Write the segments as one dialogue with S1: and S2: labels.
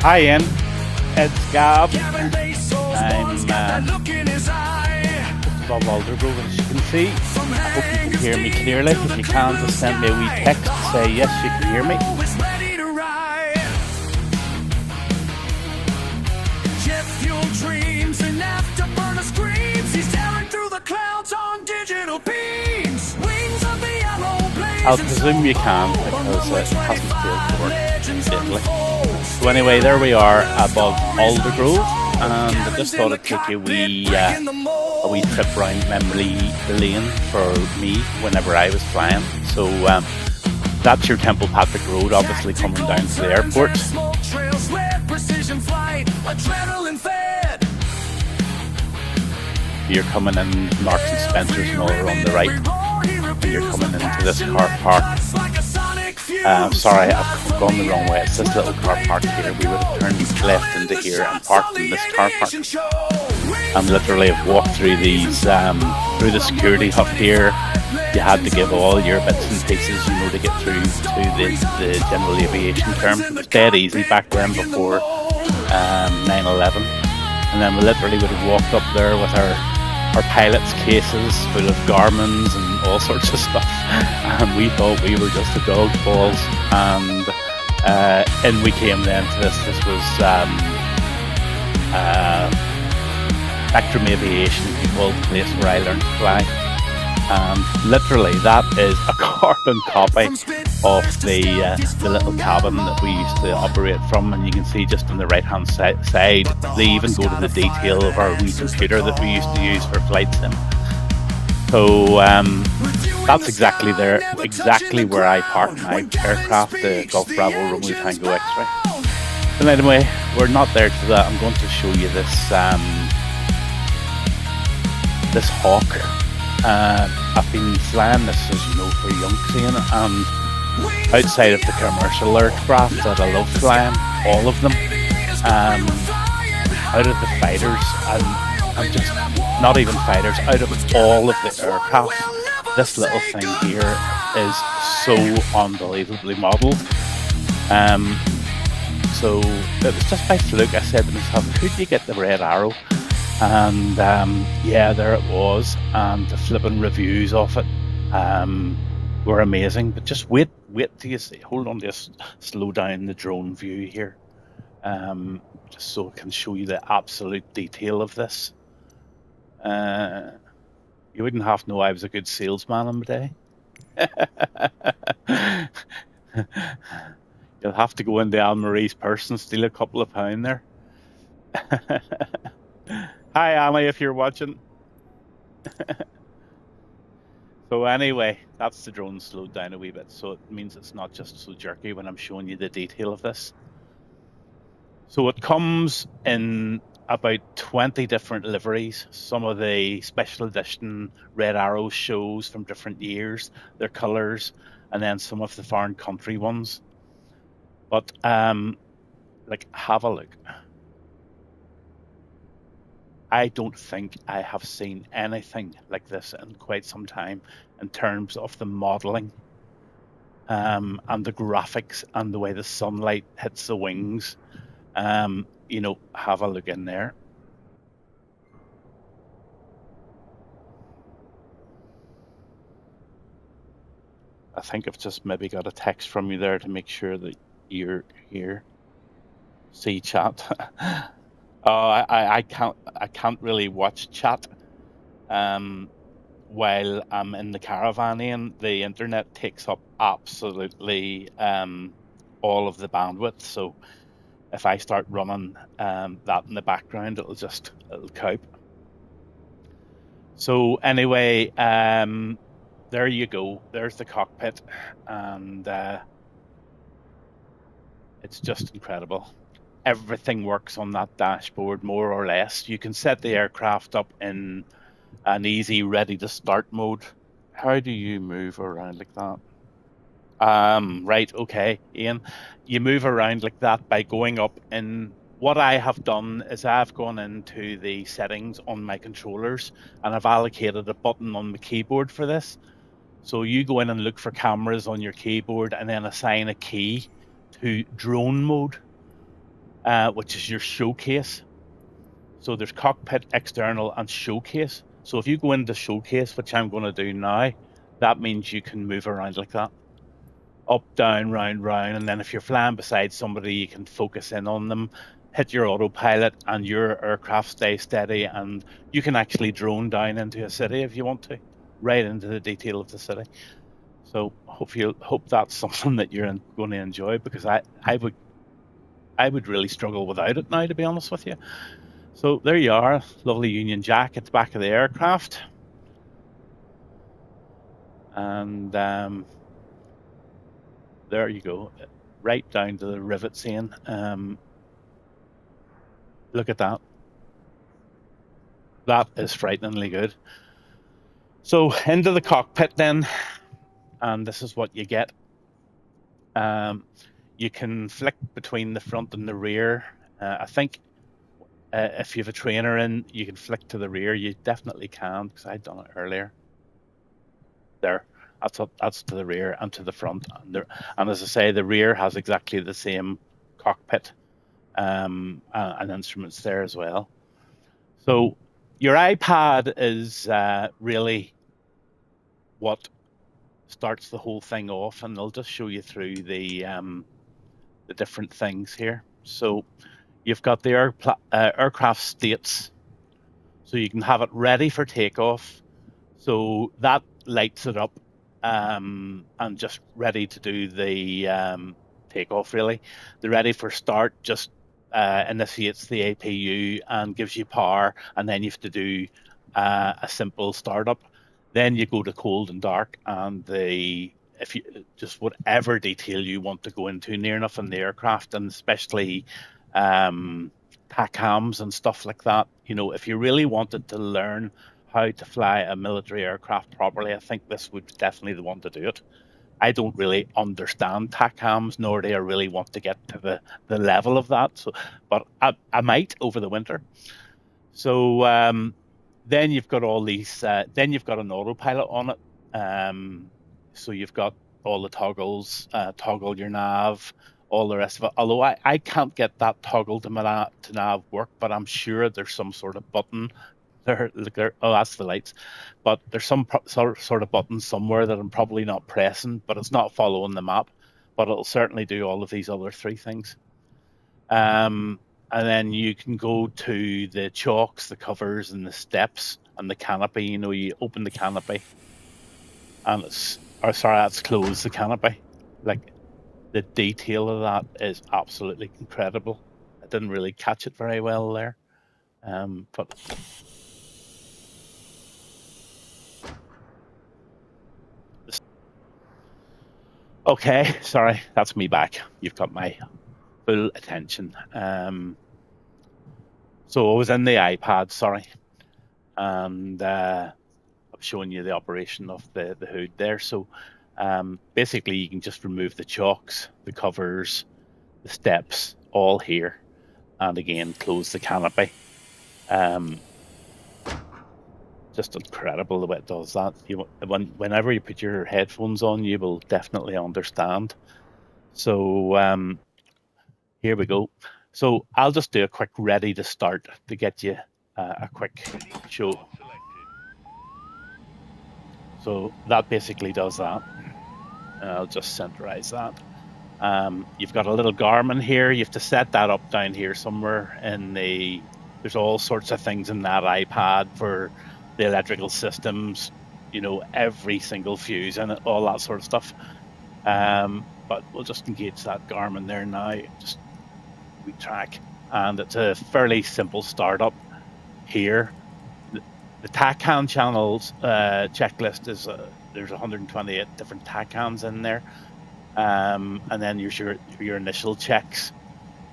S1: Hi Ian, it's Gab. I'm above Aldergrove, as you can see. I hope you can hear me clearly. If you can, just send me a wee text to say yes, you can hear me. Jet fuel dreams and afterburner screams. He's tearing through the clouds on digital beams. Wings of the yellow blaze. I'll presume you can because it hasn't failed to work lately. So anyway, there we are above Aldergrove, and I just thought I'd take a wee trip round memory lane for me whenever I was flying. So that's your Temple Patrick Road, obviously coming down to the airport. You're coming in Marks and Spencer's and all are on the right, and you're coming into this car park. Sorry, I've gone the wrong way. It's this little car park here. We would have turned left into here and parked in this car park. And literally have walked through these, through the security hut here. You had to give all your bits and pieces, you know, to get through to the general aviation term. It was dead easy back then before 9/11. And then we literally would have walked up there with our pilot's cases full of Garmins and all sorts of stuff, and we thought we were just the dog balls, and in we came then to this was Spectrum Aviation, the place where I learned to fly, and literally that is a carbon copy of the little cabin that we used to operate from, and you can see just on the right hand side they even go to the detail of our wee computer that we used to use for flight sim. So that's exactly where I parked my aircraft, the Golf Bravo Romeo Tango X-ray. And anyway, we're not there to that. I'm going to show you this this Hawk. I've been flying this, as you know, for Youngsian, and outside of the commercial aircraft that I love flying, all of them, out of the fighters, and I'm just not even fighters, out of all of the aircraft, this little thing here is so unbelievably modelled. So it was just by fluke. I said to myself, could you get the red arrow? And yeah, there it was, and the flipping reviews of it were amazing. But just wait till you see. Hold on, just slow down the drone view here, just so I can show you the absolute detail of this. You wouldn't have to know I was a good salesman in my day. You'll have to go into Anne-Marie's purse and steal a couple of pounds there. Hi Annie, if you're watching. So anyway, that's the drone slowed down a wee bit, so it means it's not just so jerky when I'm showing you the detail of this. So it comes in about 20 different liveries. Some of the special edition Red Arrow shows from different years, their colours, and then some of the foreign country ones. But like, have a look. I don't think I have seen anything like this in quite some time in terms of the modelling and the graphics and the way the sunlight hits the wings. You know, have a look in there. I think I've just maybe got a text from you there to make sure that you're here. See chat. I can't really watch chat while I'm in the caravan, and the internet takes up absolutely all of the bandwidth. So if I start running that in the background, it'll cope. So anyway, there you go. There's the cockpit, and it's just incredible. Everything works on that dashboard, more or less. You can set the aircraft up in an easy, ready to start mode. How do you move around like that? Right, okay, Ian. You move around like that by going up in. What I have done is I've gone into the settings on my controllers and I've allocated a button on the keyboard for this. So you go in and look for cameras on your keyboard and then assign a key to drone mode, which is your showcase. So there's cockpit, external, and showcase. So if you go into showcase, which I'm going to do now, that means you can move around like that. Up, down, round, round. And then if you're flying beside somebody, you can focus in on them, hit your autopilot, and your aircraft stays steady. And you can actually drone down into a city if you want to, right into the detail of the city. So hope that's something that you're going to enjoy, because I would really struggle without it now, to be honest with you. So there you are, lovely Union Jack at the back of the aircraft, and there you go, right down to the rivets, Ian. Look at that. That is frighteningly good. So into the cockpit then, and this is what you get. You can flick between the front and the rear. I think if you have a trainer in, you can flick to the rear. You definitely can, because I'd done it earlier. There, that's to the rear and to the front. And as I say, the rear has exactly the same cockpit and instruments there as well. So your iPad is really what starts the whole thing off, and I'll just show you through the different things here. So you've got the aircraft states, so you can have it ready for takeoff. So that lights it up and just ready to do the takeoff, really. The ready for start just initiates the APU and gives you power, and then you have to do a simple startup. Then you go to cold and dark, and if you just whatever detail you want to go into near enough in the aircraft, and especially TACAMs and stuff like that. You know, if you really wanted to learn how to fly a military aircraft properly, I think this would definitely the one to do it. I don't really understand TACAMs, nor do I really want to get to the level of that. So, but I might over the winter. So then you've got all these. Then you've got an autopilot on it. So you've got all the toggles, toggle your nav, all the rest of it. Although I can't get that toggle to nav work, but I'm sure there's some sort of button. Oh, that's the lights. But there's some sort of button somewhere that I'm probably not pressing, but it's not following the map. But it'll certainly do all of these other three things. And then you can go to the chocks, the covers, and the steps, and the canopy. You know, you open the canopy, and that's closed, the canopy. Like, the detail of that is absolutely incredible. I didn't really catch it very well there, but okay, sorry, that's me back. You've got my full attention. So I was in the iPad, sorry, and I'm showing you the operation of the hood there. So basically, you can just remove the chocks, the covers, the steps, all here, and again close the canopy. Just incredible the way it does that. Whenever you put your headphones on, you will definitely understand. So here we go. So I'll just do a quick ready to start to get you a quick show. So that basically does that. I'll just centerize that. You've got a little Garmin here. You have to set that up down here somewhere there's all sorts of things in that iPad for the electrical systems, you know, every single fuse and all that sort of stuff. But we'll just engage that Garmin there now. Just we track, and it's a fairly simple startup here. The TACAN channels checklist is there's 128 different TACANs in there, and then your initial checks.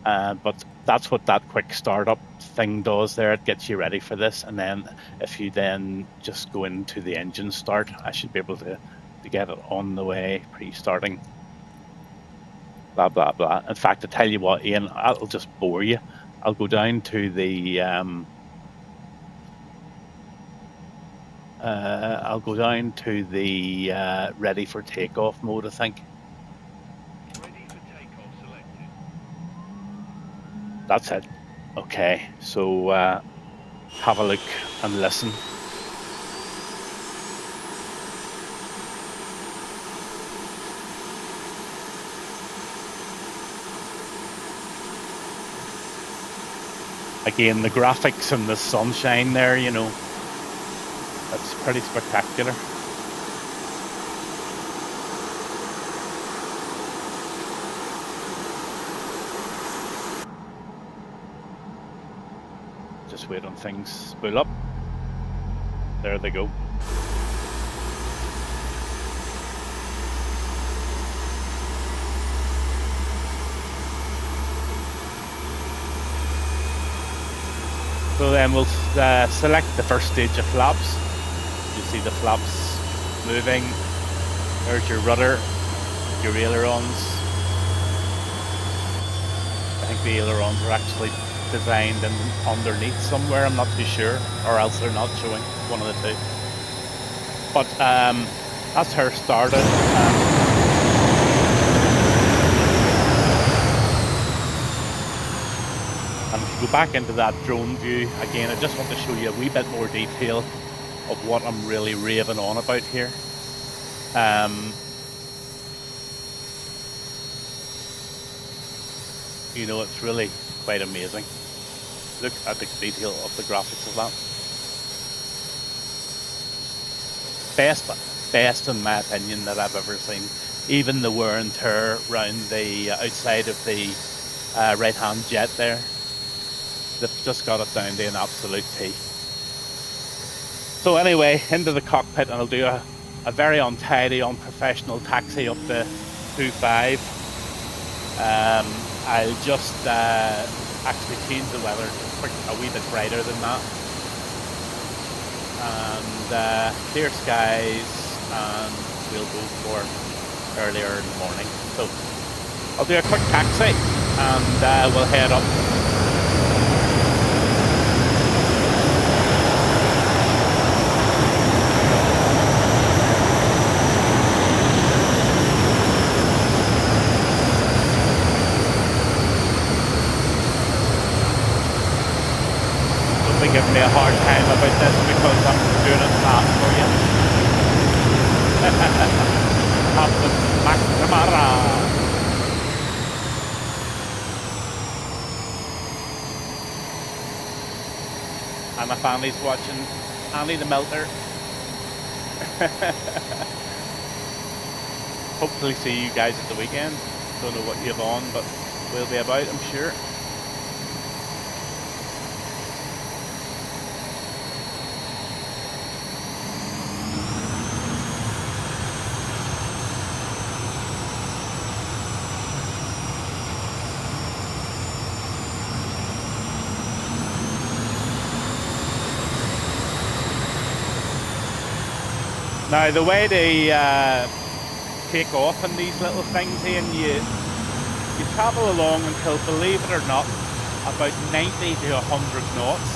S1: But that's what that quick startup thing does there. It gets you ready for this. And then if you then just go into the engine start, I should be able to get it on the way pre-starting. Blah, blah, blah. In fact, I tell you what, Ian, I'll just bore you. I'll go down to the ready for takeoff mode, I think.
S2: Ready for takeoff selected.
S1: That's it. Okay, so have a look and listen. Again, the graphics and the sunshine there, you know, that's pretty spectacular. Just wait on things spool up. There they go. So then we'll select the first stage of flaps. You see the flaps moving. There's your rudder, your ailerons. I think the ailerons are actually designed and underneath somewhere, I'm not too sure, or else they're not showing, one of the two. But that's her started. And if you go back into that drone view, again, I just want to show you a wee bit more detail of what I'm really raving on about here. You know, it's really quite amazing. Look at the detail of the graphics of that. Best in my opinion that I've ever seen. Even the wear and tear around the outside of the right-hand jet there. They've just got it down to an absolute T. So anyway, into the cockpit, and I'll do a very untidy, unprofessional taxi up the 2.5. I'll just actually change the weather a wee bit brighter than that. And clear skies, and we'll go for earlier in the morning. So I'll do a quick taxi, and we'll head up. Give me a hard time about this because I'm doing it fast for you. Captain McNamara. And my family's watching Annie the Melter. Hopefully see you guys at the weekend. Don't know what you have on, but we'll be about, I'm sure. Now the way they take off in these little things, Ian, you travel along until, believe it or not, about 90 to 100 knots.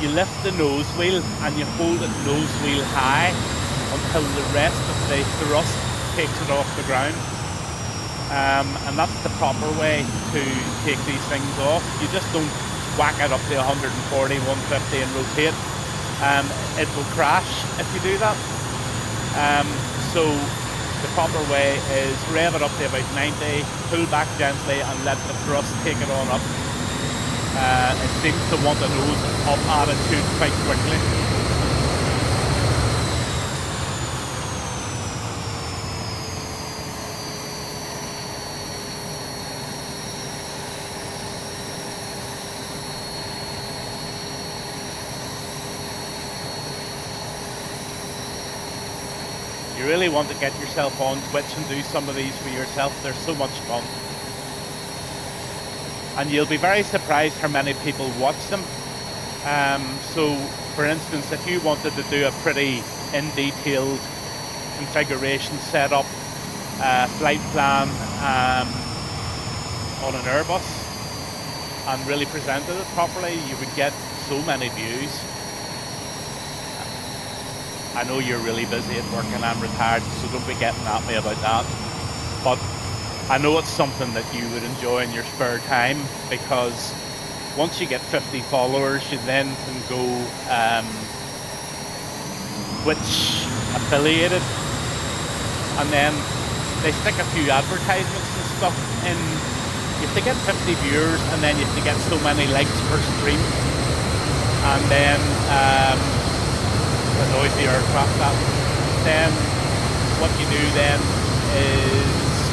S1: You lift the nose wheel and you hold it nose wheel high until the rest of the thrust takes it off the ground. And that's the proper way to take these things off. You just don't whack it up to 140, 150 and rotate. It will crash if you do that. So the proper way is rev it up to about 90, pull back gently and let the thrust take it on up. It seems to want a nose up attitude quite quickly. You really want to get yourself on Twitch and do some of these for yourself. They're so much fun. and you'll be very surprised how many people watch them. So, for instance, if you wanted to do a pretty in-detailed configuration setup, flight plan on an Airbus, and really presented it properly, you would get so many views. I know you're really busy at work and I'm retired, so don't be getting at me about that. But I know it's something that you would enjoy in your spare time, because once you get 50 followers, you then can go Twitch affiliated, and then they stick a few advertisements and stuff in. You have to get 50 viewers, and then you have to get so many likes per stream, and then the noisy aircraft that. Then what you do then is,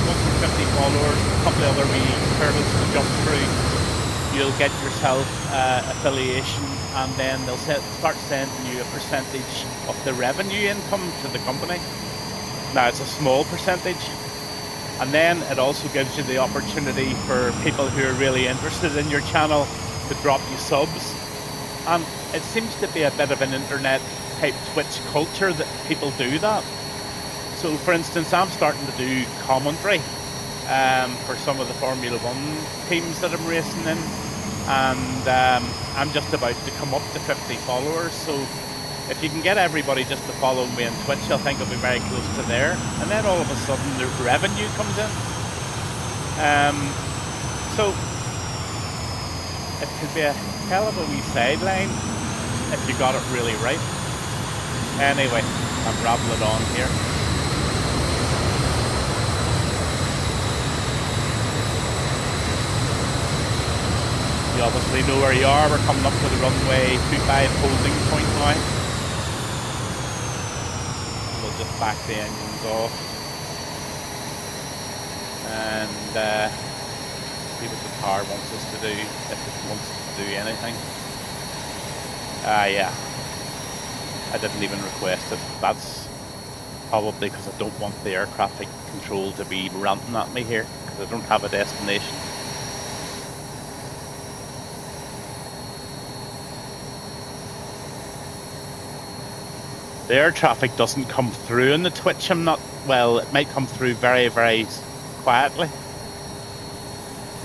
S1: once you're 50 followers, a couple of other wee hurdles to jump through, you'll get yourself affiliation, and then they'll start sending you a percentage of the revenue income to the company. Now, it's a small percentage, and then it also gives you the opportunity for people who are really interested in your channel to drop you subs. And it seems to be a bit of an internet type Twitch culture that people do that. So, for instance, I'm starting to do commentary for some of the Formula One teams that I'm racing in, and I'm just about to come up to 50 followers. So if you can get everybody just to follow me on Twitch, I think I'll be very close to there, and then all of a sudden the revenue comes in. So it could be a hell of a wee sideline if you got it really right. Anyway, I'm rambling on here. You obviously know where you are. We're coming up to the runway 25 holding point now. We'll just back the engines off and see what the car wants us to do, if it wants to do anything. Yeah, I didn't even request it. That's probably because I don't want the air traffic control to be ranting at me here, because I don't have a destination. The air traffic doesn't come through in the Twitch. Well, it might come through very, very quietly.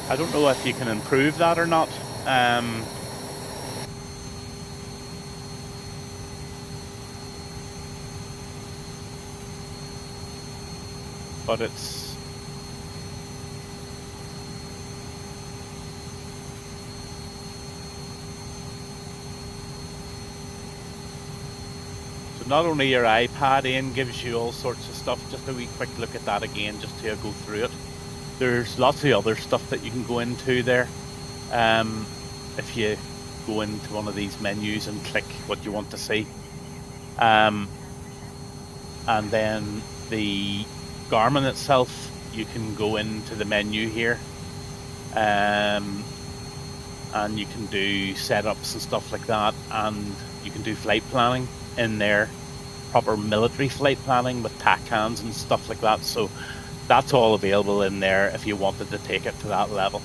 S1: I don't know if you can improve that or not. But it's... So not only your iPad in gives you all sorts of stuff, just a wee quick look at that again, just to go through it. There's lots of other stuff that you can go into there. If you go into one of these menus and click what you want to see. And then the Garmin itself, you can go into the menu here, and you can do setups and stuff like that, and you can do flight planning in there, proper military flight planning with TAC hands and stuff like that. So that's all available in there if you wanted to take it to that level.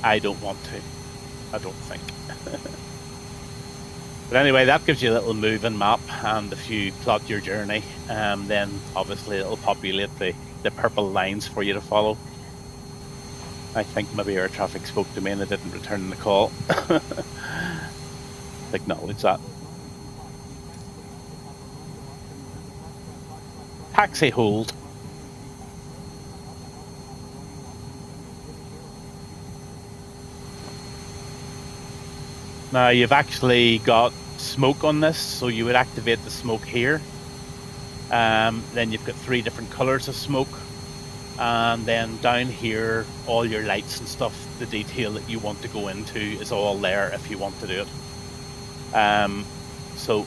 S1: I don't want to, I don't think. But anyway, that gives you a little moving map, and if you plot your journey, then obviously it'll populate the purple lines for you to follow. I think maybe air traffic spoke to me and I didn't return the call. Acknowledge that. Taxi hold. Now you've actually got smoke on this, so you would activate the smoke here. Then you've got 3 different colors of smoke, and then down here all your lights and stuff, the detail that you want to go into is all there if you want to do it. So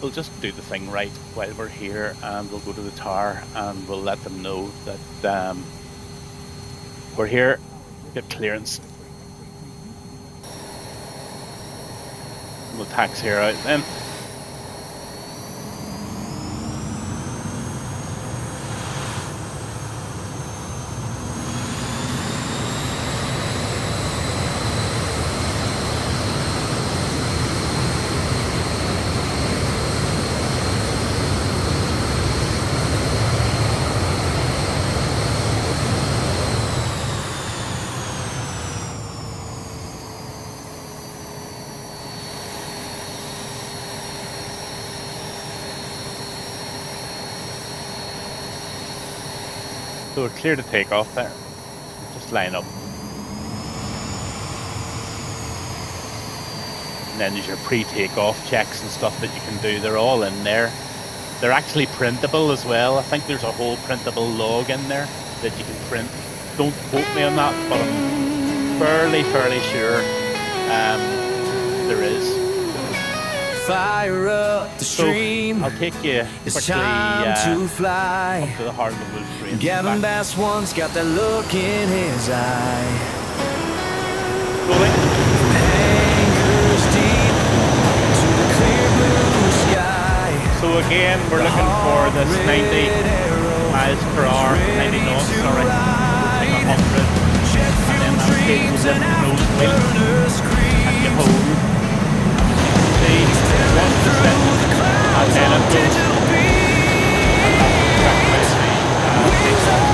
S1: we'll just do the thing right while we're here, and we'll go to the tower and we'll let them know that we're here, get clearance. We'll taxi her out then. So we're clear to take off there. Just line up. And then there's your pre-takeoff checks and stuff that you can do. They're all in there. They're actually printable as well. I think there's a whole printable log in there that you can print. Don't quote me on that, but I'm fairly sure there is.
S3: Fire up the stream.
S1: So I'll take you quickly
S3: to fly.
S1: up to the heart of the Blue Stream.
S3: Gavin Bass once got that look in his eye.
S1: Rolling.
S3: Anchors deep to the clear blue sky.
S1: So again, we're looking for this 90 miles per hour, 90 knots, sorry. Pushing 100. And then I'll take you lift the nose wheel and you hold. See, once the set, and then it goes. And that's exactly the takes off.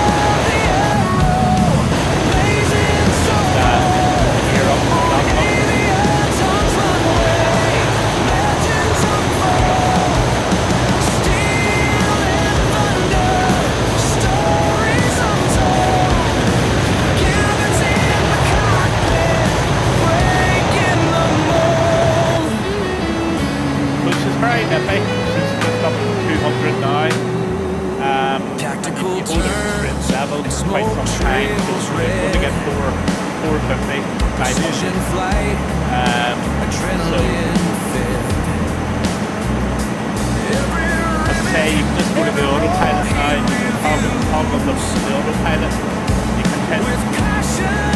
S1: Gear up on that one. Very heavy. She's just up to 200 now.
S3: Tactical
S1: and you hold it at sprint level for quite some time. So you're going to get 450, 500.
S3: Flight, adrenaline filled.
S1: As I say, you can just go to the autopilot now. You can toggle the autopilot. You can hit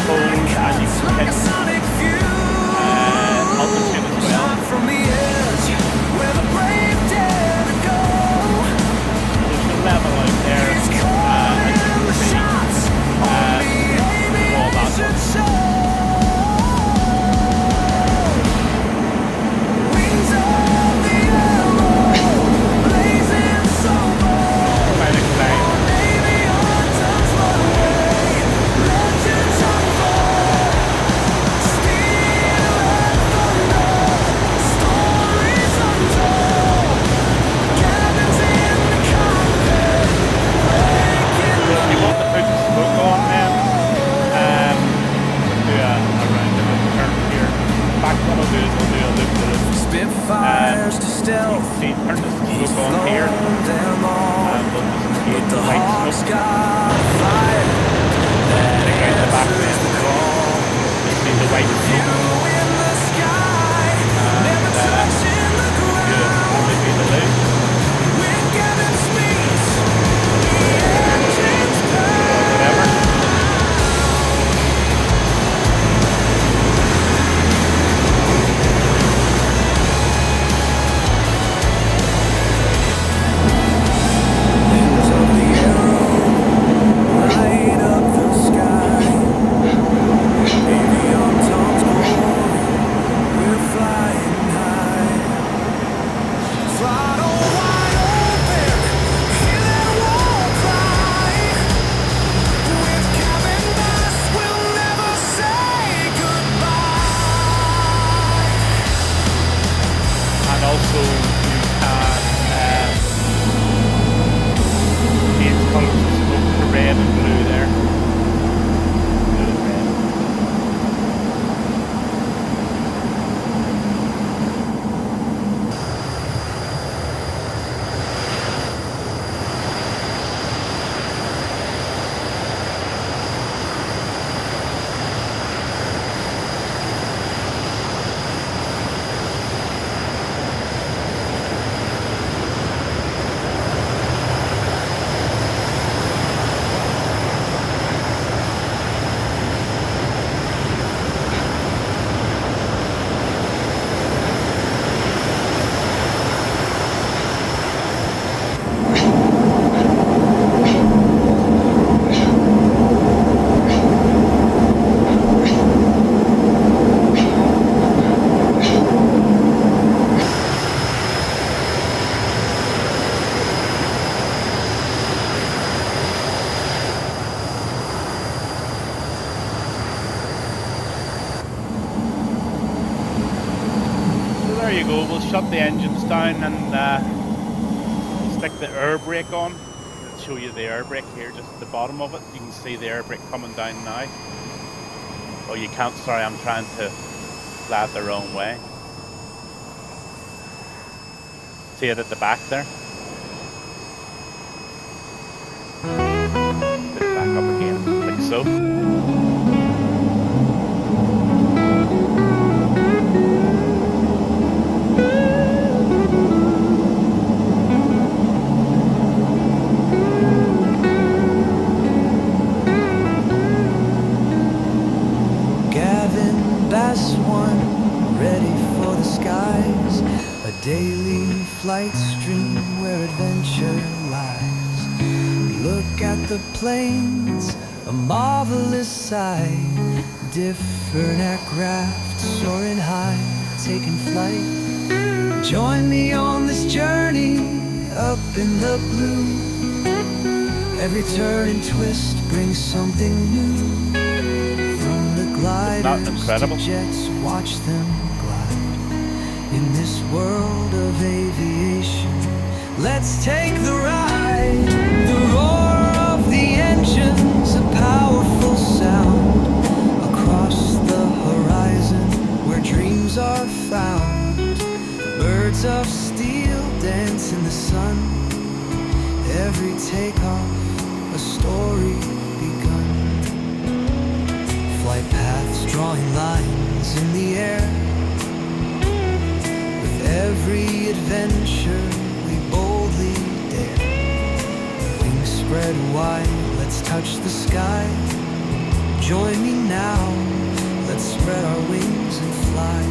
S1: hold and you can hit altitude as well.
S3: From the edge, where the brave dare to go.
S1: There's a level out there, as you can see, all that.
S3: Wings of the arrow, blazing so bold.
S1: Trying to climb.
S3: Baby, on touch my way, legends unfold. Steel and thunder, stories untold. Cabins in the cockpit, breaking
S1: So if you want to put the smoke on then, do a roundabout turn here. Back what I'll do is I'll do a loop to loop.
S3: Spitfires to stealth,
S1: See, turn the smoke on here,
S3: them all.
S1: and we'll just engage
S3: The
S1: the white
S3: hawks
S1: smoke.
S3: got fire.
S1: Take out the back then. You see the white smoke,
S3: In the sky, never
S1: and
S3: touching the
S1: do
S3: ground.
S1: only be the loop.
S3: When Gavin speaks, the engines burn.
S1: Whatever.
S3: Wings of the arrow, light up the sky. Baby, on Tom's glory, we're flying high. Throttle wide open, hear that war cry. With Gavin Bass, we'll never say goodbye.
S1: And also you can change colours of smoke to red and blue there. Blue and red. So there you go. We'll shut the engines down and stick the air brake on. It show you the air brake here, just at the bottom of it. You can see the air brake coming down now. Oh, you can't, sorry, I'm trying to fly it the wrong way. See it at the back there? Put it back up again, like so.
S3: Bass one, ready for the skies, a daily flight stream where adventure lies. Look at the plains, a marvelous sight, different aircraft soaring high, taking flight. Join me on this journey up in the blue. Every turn and twist brings something new.
S1: Not incredible.
S3: Jets, watch them glide in this world of aviation. Let's take the ride. The roar of the engines, a powerful sound across the horizon where dreams are found. Birds of steel dance in the sun. Every takeoff, a story begun. Flight paths drawing lines in the air. With every adventure we boldly dare. Wings spread wide, let's touch the sky. Join me now, let's spread our wings and fly.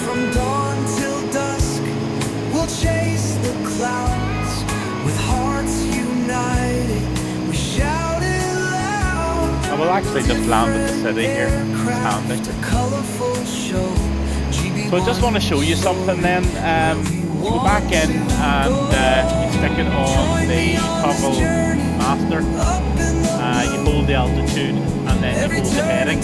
S3: From dawn till dusk, we'll chase the clouds. With hearts united, we shout it.
S1: I will actually just land at the city here. Handy. So I just want to show you something then. Go back in and you stick it on the toggle master. You hold the altitude and then you hold the heading.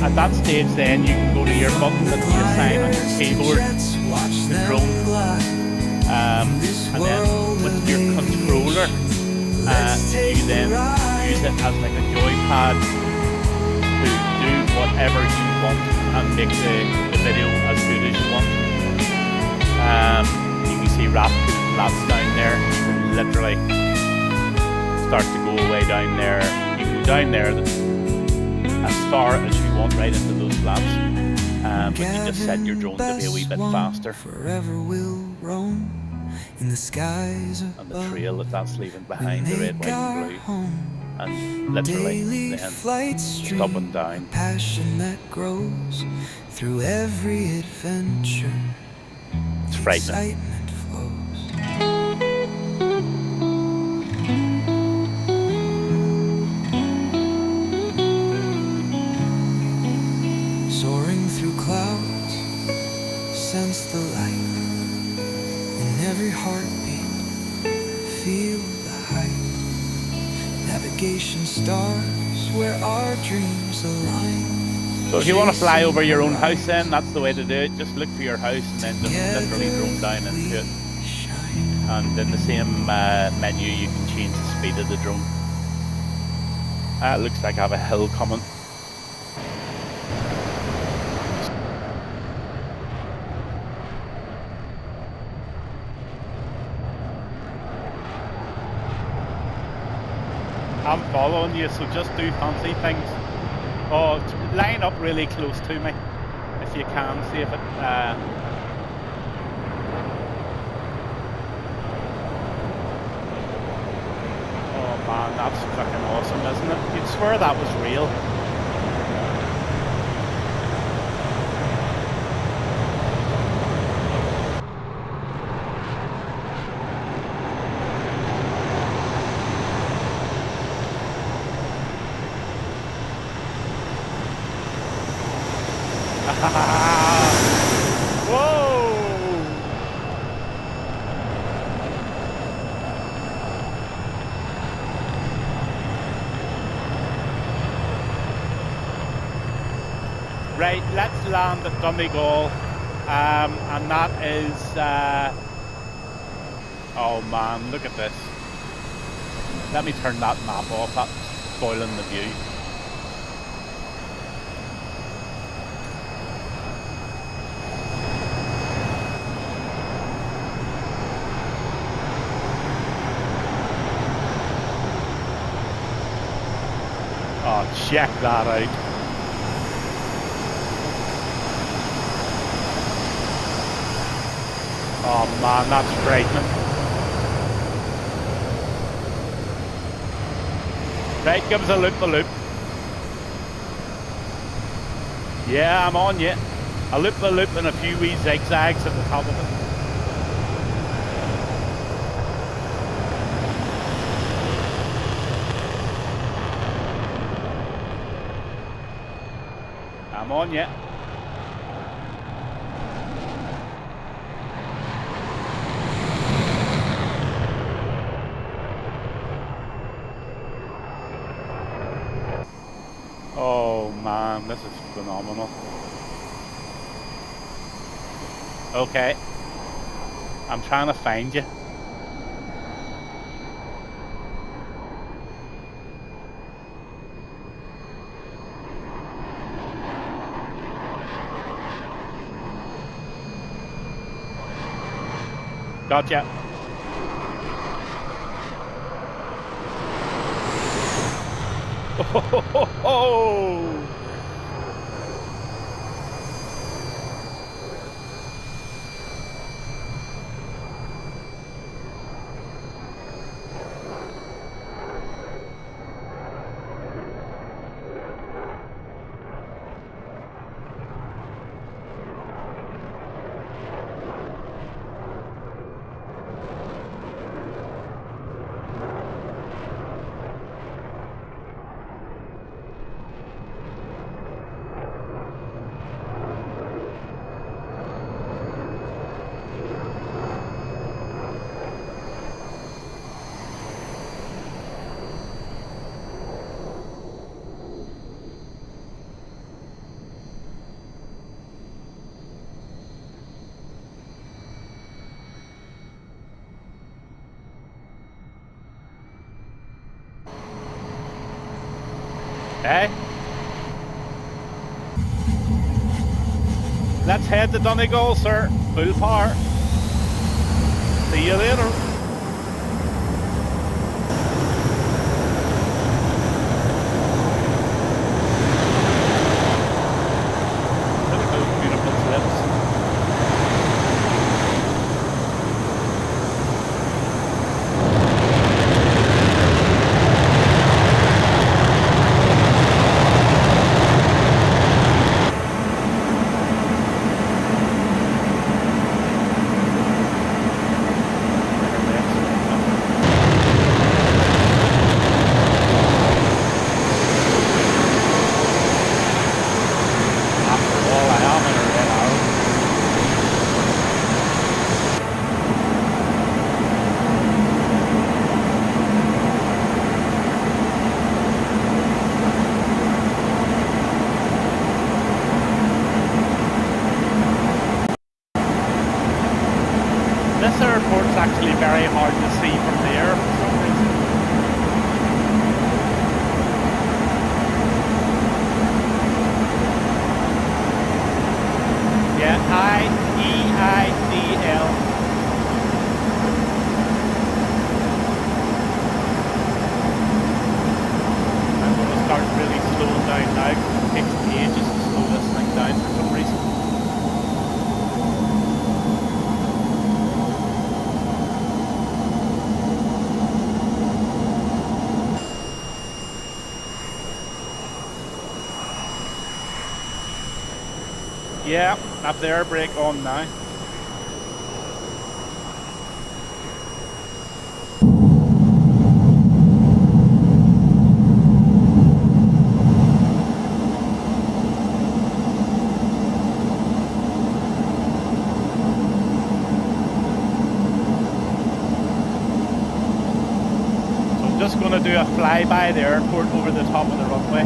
S1: At that stage then you can go to your button that you assign on your keyboard, the drone. And then with your controller you then use it as like a joypad to do whatever you want and make the video as good as you want. You can see rapid laps down there. You can literally start to go way down there. You can go down there as far as you want right into those laps. But you just set your drone to be a wee bit faster.
S3: Forever will roam in the skies
S1: and the trail that's leaving behind, the red, white and blue, and literally then up and down.
S3: Passion that grows through every adventure.
S1: It's frightening.
S3: Excitement flows. Soaring through clouds, sense the light. In every heartbeat, feel the height. Navigation stars where our dreams align.
S1: So if you want to fly over your own house then, that's the way to do it. Just look for your house and then just literally drone down into it. And in the same menu you can change the speed of the drone. It looks like I have a hill coming. I'm following you, so just do fancy things. Oh, line up really close to me if you can. See if it. Oh man, that's fucking awesome, isn't it? You'd swear that was real. Whoa! Right, let's land at Donegal, and that is Oh man, look at this. Let me turn that map off, that's spoiling the view. Oh, check that out. Oh man, that's frightening. Right, give us a loop. Yeah, I'm on you. A loop and a few wee zigzags at the top of it. I'm on you. Oh man, this is phenomenal. Okay. I'm trying to find you. Gotcha. Oh, hey. Let's head to Donegal, sir. Full power. See you later. Look at those beautiful slips. This airport's actually very hard to see from there for some reason. Yeah, I-E-I-D-L. I'm going to start really slowing down now. It takes ages to slow this thing down for some reason. Yeah, up there, brake on now. So I'm just going to do a flyby the airport over the top of the runway.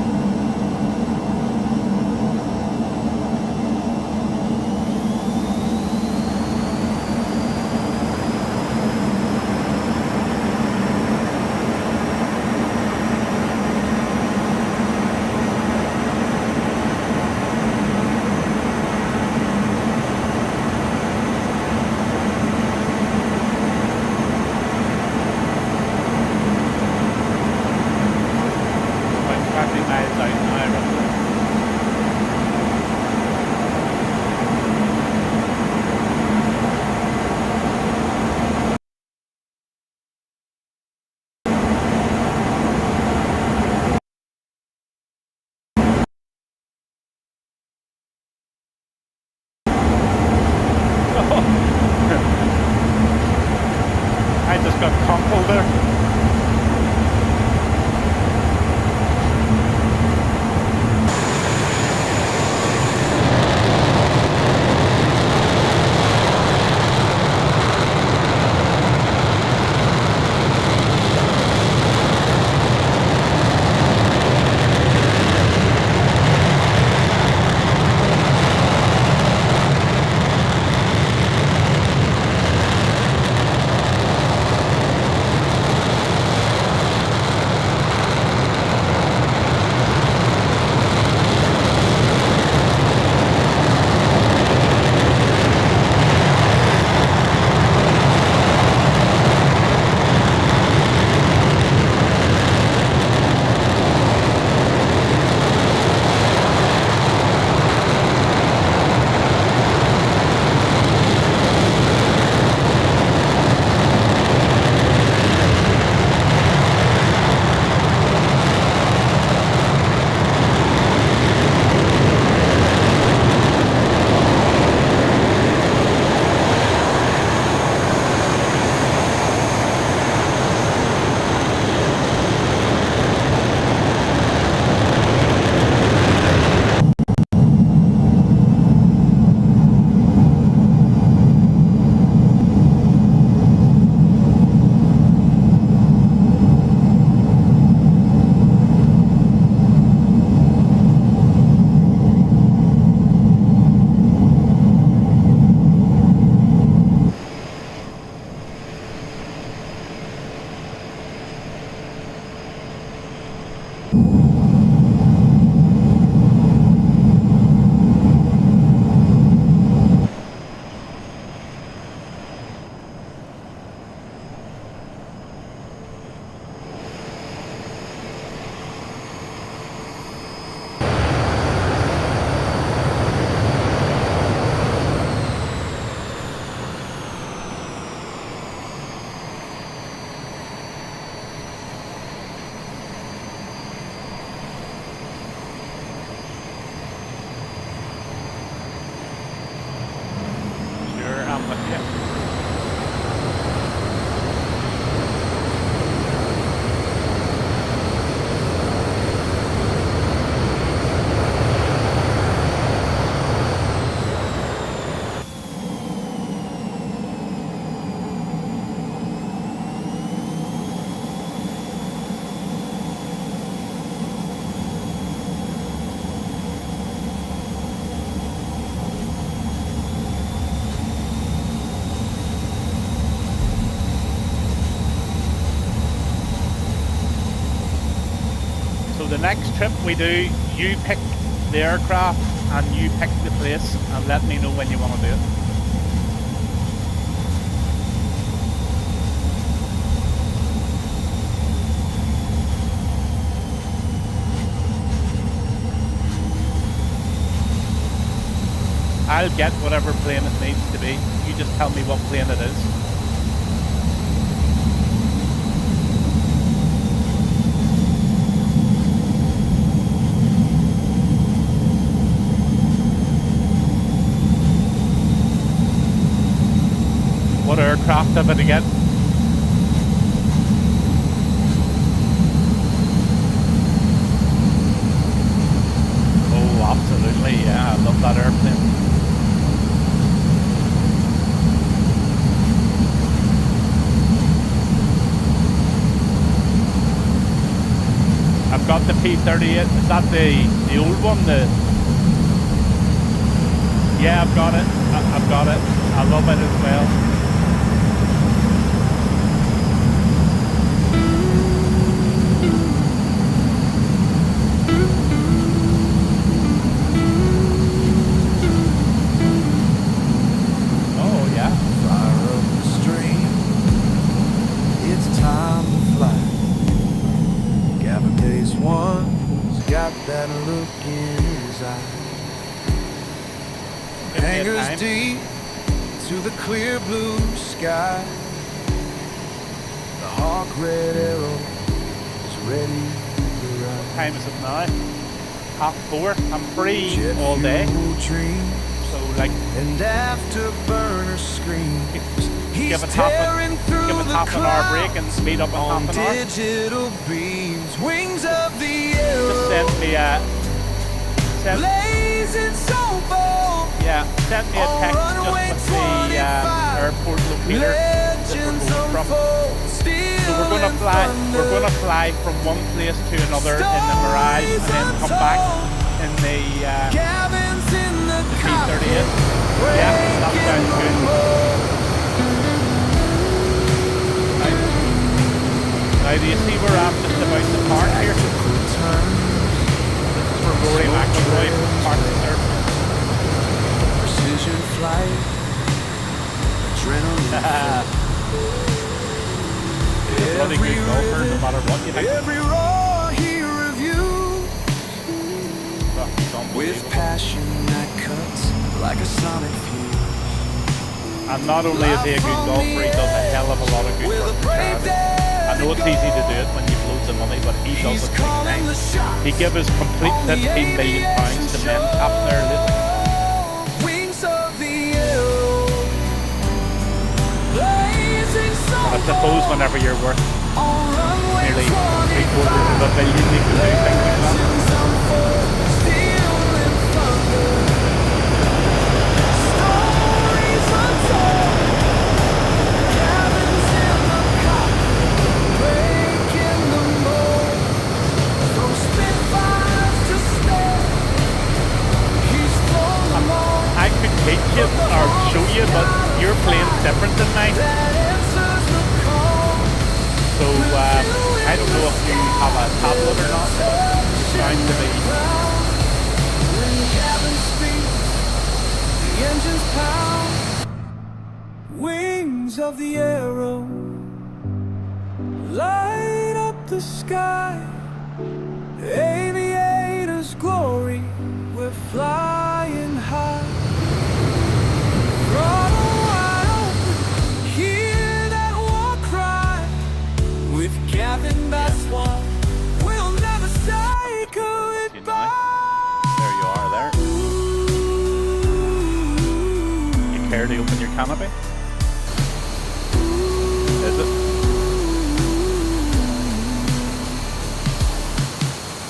S1: So the next trip we do, you pick the aircraft and you pick the place and let me know when you want to do it. I'll get whatever plane it needs to be. You just tell me what plane it is. What aircraft have I to get? Oh, absolutely, yeah, I love that airplane. I've got the P-38. Is that the old one? Yeah, I've got it. I've got it. I love it as well. Oh yeah.
S3: Fire up the stream. It's time to fly. Gavin Pace one's got that look in his eye.
S1: Give me a
S3: Hangers
S1: time.
S3: deep to the clear blue sky. The hawk red arrow is ready to ride.
S1: Time is it now? 4:30. I'm free
S3: Jet
S1: all day.
S3: fuel dreams
S1: So like,
S3: and afterburner screams. He's
S1: give it
S3: tearing through
S1: give it
S3: the
S1: half an hour break
S3: clouds
S1: and speed up in
S3: on
S1: half an hour.
S3: digital beams, wings of the
S1: Just
S3: arrow,
S1: send me a
S3: blazing so bold.
S1: yeah, send me a text just with the airport locator that we're
S3: Legends
S1: going from.
S3: unfold,
S1: So we're gonna fly from one place to another in the Mirage and then come back in the
S3: Cabins in the
S1: P-38. Yeah, that sounds good. Now do you see where I'm just about to park here? This is where Rory McIlroy parks his airplane.
S3: Precision flight, adrenaline.
S1: He's a bloody good golfer no matter what you think.
S3: Every raw he reviews
S1: But he's
S3: with
S1: unbelievable.
S3: passion that cuts like a sonic fuse.
S1: And not only is he a good golfer, he does a hell of a lot of good
S3: With
S1: work
S3: a
S1: for
S3: brave
S1: charity.
S3: day
S1: I know it's easy to do it when you've loads of money, but he does
S3: he's
S1: it big
S3: calling
S1: time.
S3: the shots.
S1: He gave his complete
S3: on the
S1: £15 million to men up there lately.
S3: Wings of the arrow, blazing so
S1: I suppose whenever you're worth
S3: on runway
S1: nearly
S3: 25.
S1: 3/4 of a billion, you can do things like that.
S3: Legends unfold, steel and thunder, stories untold, cabins in the cockpit, breaking the mold, from Spitfires to Stealth, he's flown them all.
S1: I could teach you or show you, but your plane's different than mine.
S3: That answers the call.
S1: So I don't know if you have a tablet or not, but it's trying to be.
S3: When cabin speaks, the engines pound. Wings of the arrow light up the sky. Aviators glory, we're flying high. Throttle wide open, hear that war cry. With Gavin, that's why we'll never say goodbye.
S1: There you are there. You care to open your canopy? Is it?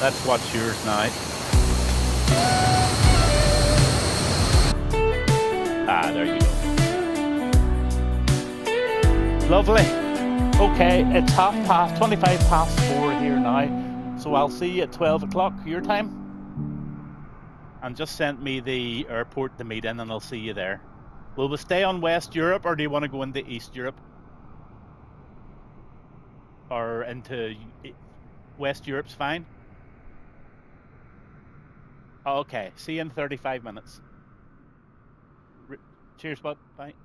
S1: Let's watch yours now. Ah, there you go. Lovely. Okay, it's 25 past 4 here now, so I'll see you at 12 o'clock your time. And just send me the airport to meet in and I'll see you there. Will we stay on West Europe or do you want to go into East Europe? Or into West Europe's fine? Okay, see you in 35 minutes. Cheers, bud. Bye.